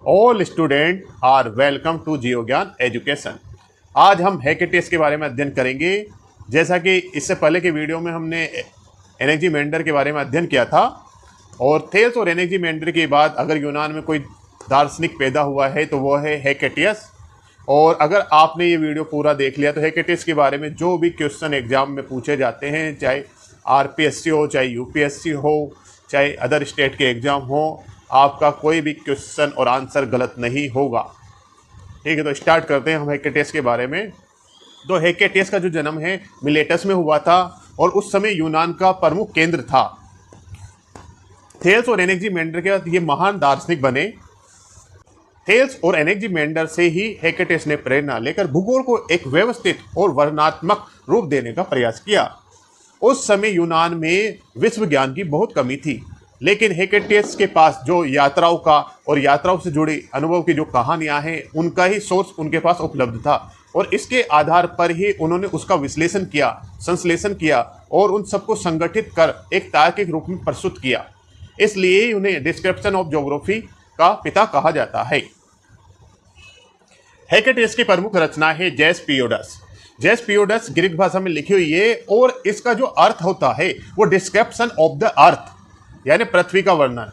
All student are welcome to Jio Gyan education. आज हम हेकेटियस के बारे में अध्ययन करेंगे। जैसा कि इससे पहले के वीडियो में हमने एनेक्जिमेंडर के बारे में अध्ययन किया था और थेल्स और एनेक्जिमेंडर के बाद अगर यूनान में कोई दार्शनिक पैदा हुआ है तो वो है हेकेटियस। और अगर आपने ये वीडियो पूरा देख लिया तो हेकेटियस के बारे में जो भी क्वेश्चन एग्जाम में पूछे जाते हैं, चाहे आरपीएससी हो, चाहे यूपीएससी हो, चाहे अदर स्टेट के एग्ज़ाम हो, आपका कोई भी क्वेश्चन और आंसर गलत नहीं होगा। ठीक है, तो स्टार्ट करते हैं हम हेकेटियस के बारे में। तो हेकेटियस का जो जन्म है मिलेटस में हुआ था और उस समय यूनान का प्रमुख केंद्र था। थेल्स और एनेक्जिमेंडर के बाद ये महान दार्शनिक बने। थेल्स और एनेक्जिमेंडर से ही हेकेटियस ने प्रेरणा लेकर भूगोल को एक व्यवस्थित और वर्णनात्मक रूप देने का प्रयास किया। उस समय यूनान में विश्व ज्ञान की बहुत कमी थी, लेकिन हेकेटियस के पास जो यात्राओं का और यात्राओं से जुड़ी अनुभव की जो कहानियां हैं उनका ही सोर्स उनके पास उपलब्ध था और इसके आधार पर ही उन्होंने उसका विश्लेषण किया, संश्लेषण किया और उन सबको संगठित कर एक तार्किक रूप में प्रस्तुत किया। इसलिए ही उन्हें डिस्क्रिप्शन ऑफ ज्योग्राफी का पिता कहा जाता है। हेकेटियस की प्रमुख रचना है जेसपियोडस। जेसपियोडस ग्रीक भाषा में लिखी हुई है और इसका जो अर्थ होता है वो डिस्क्रिप्शन ऑफ द अर्थ यानी पृथ्वी का वर्णन।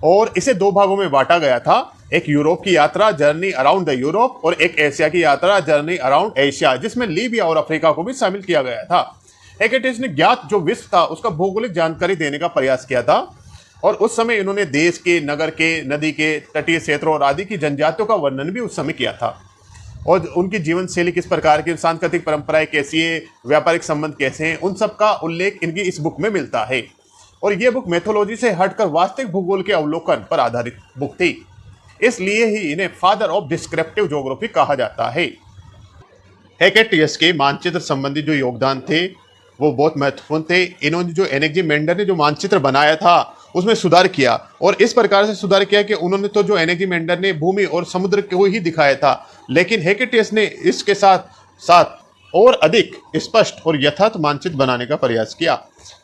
और इसे दो भागों में बांटा गया था, एक यूरोप की यात्रा जर्नी अराउंड द यूरोप और एक एशिया की यात्रा जर्नी अराउंड एशिया, जिसमें लीबिया और अफ्रीका को भी शामिल किया गया था। हेकेटियस ने ज्ञात जो विश्व था उसका भौगोलिक जानकारी देने का प्रयास किया था और उस समय इन्होंने देश के, नगर के, नदी के, तटीय क्षेत्रों और आदि की जनजातियों का वर्णन भी उस समय किया था और उनकी जीवन शैली किस प्रकार की, सांस्कृतिक परंपराएं कैसी है, व्यापारिक संबंध कैसे हैं, उन सब का उल्लेख इनकी इस बुक में मिलता है। और ये बुक मैथोलॉजी से हटकर वास्तविक भूगोल के अवलोकन पर आधारित बुक थी, इसलिए ही इन्हें फादर ऑफ डिस्क्रिप्टिव ज्योग्राफी कहा जाता है। हेकेटियस के मानचित्र संबंधी जो योगदान थे वो बहुत महत्वपूर्ण थे। इन्होंने जो एनेक्जिमेंडर ने जो मानचित्र बनाया था उसमें सुधार किया और इस प्रकार से सुधार किया कि उन्होंने तो जो एनेक्जिमेंडर ने भूमि और समुद्र को ही दिखाया था, लेकिन हेकेटियस ने इसके साथ साथ और अधिक स्पष्ट और यथार्थ मानचित्र बनाने का प्रयास किया।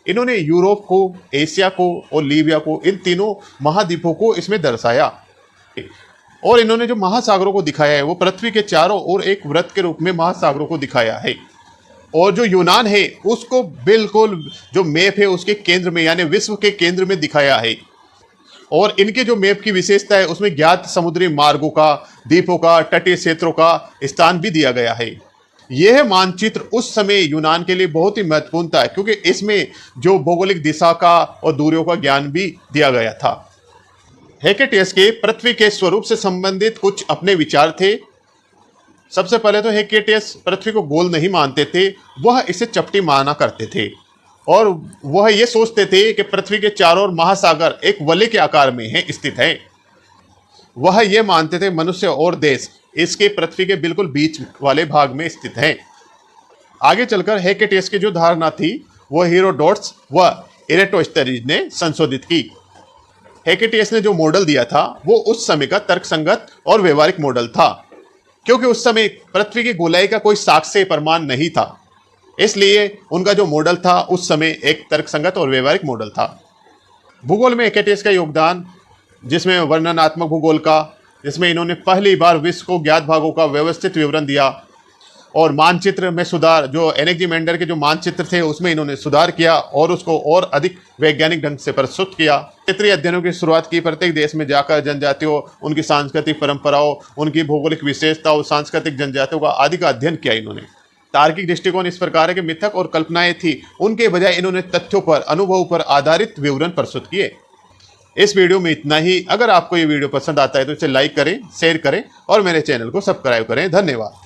इन्होंने यूरोप को, एशिया को और लीबिया को, इन तीनों महाद्वीपों को इसमें दर्शाया और इन्होंने जो महासागरों को दिखाया है वो पृथ्वी के चारों ओर एक वृत्त के रूप में महासागरों को दिखाया है। और जो यूनान है उसको बिल्कुल जो मैप है उसके केंद्र में यानी विश्व के केंद्र में दिखाया है। और इनके जो मैप की विशेषता है उसमें ज्ञात समुद्री मार्गों का, द्वीपों का, तटीय क्षेत्रों का स्थान भी दिया गया है। यह मानचित्र उस समय यूनान के लिए बहुत ही महत्वपूर्ण था क्योंकि इसमें जो भौगोलिक दिशा का और दूरियों का ज्ञान भी दिया गया था। हेकेटियस के पृथ्वी के स्वरूप से संबंधित कुछ अपने विचार थे। सबसे पहले तो हेकेटियस पृथ्वी को गोल नहीं मानते थे, वह इसे चपटी माना करते थे और वह ये सोचते थे कि पृथ्वी के चारों ओर महासागर एक वलय के आकार में है स्थित है। वह ये मानते थे मनुष्य और देश इसके पृथ्वी के बिल्कुल बीच वाले भाग में स्थित है। आगे चलकर हेकेटियस की जो धारणा थी वह हेरोडोटस व इरेटोस्थनीज ने संशोधित की। हेकेटियस ने जो मॉडल दिया था वो उस समय का तर्कसंगत और व्यवहारिक मॉडल था, क्योंकि उस समय पृथ्वी की गोलाई का कोई साक्ष्य प्रमाण नहीं था, इसलिए उनका जो मॉडल था उस समय एक तर्कसंगत और व्यवहारिक मॉडल था। भूगोल में हेकेटियस का योगदान, जिसमें वर्णनात्मक भूगोल का, जिसमें इन्होंने पहली बार विश्व को ज्ञात भागों का व्यवस्थित विवरण दिया और मानचित्र में सुधार, जो एनेक्जिमेंडर के जो मानचित्र थे उसमें इन्होंने सुधार किया और उसको और अधिक वैज्ञानिक ढंग से प्रस्तुत किया। क्षेत्रीय अध्ययनों की शुरुआत की, प्रत्येक देश में जाकर जनजातियों, उनकी सांस्कृतिक परंपराओं, उनकी भौगोलिक विशेषताओं, सांस्कृतिक जनजातियों का आदि का अध्ययन किया इन्होंने। तार्किक दृष्टिकोण इस प्रकार के मिथक और कल्पनाएं थी, उनके बजाय इन्होंने तथ्यों पर, अनुभव पर आधारित विवरण प्रस्तुत किए। इस वीडियो में इतना ही। अगर आपको ये वीडियो पसंद आता है तो इसे लाइक करें, शेयर करें और मेरे चैनल को सब्सक्राइब करें। धन्यवाद।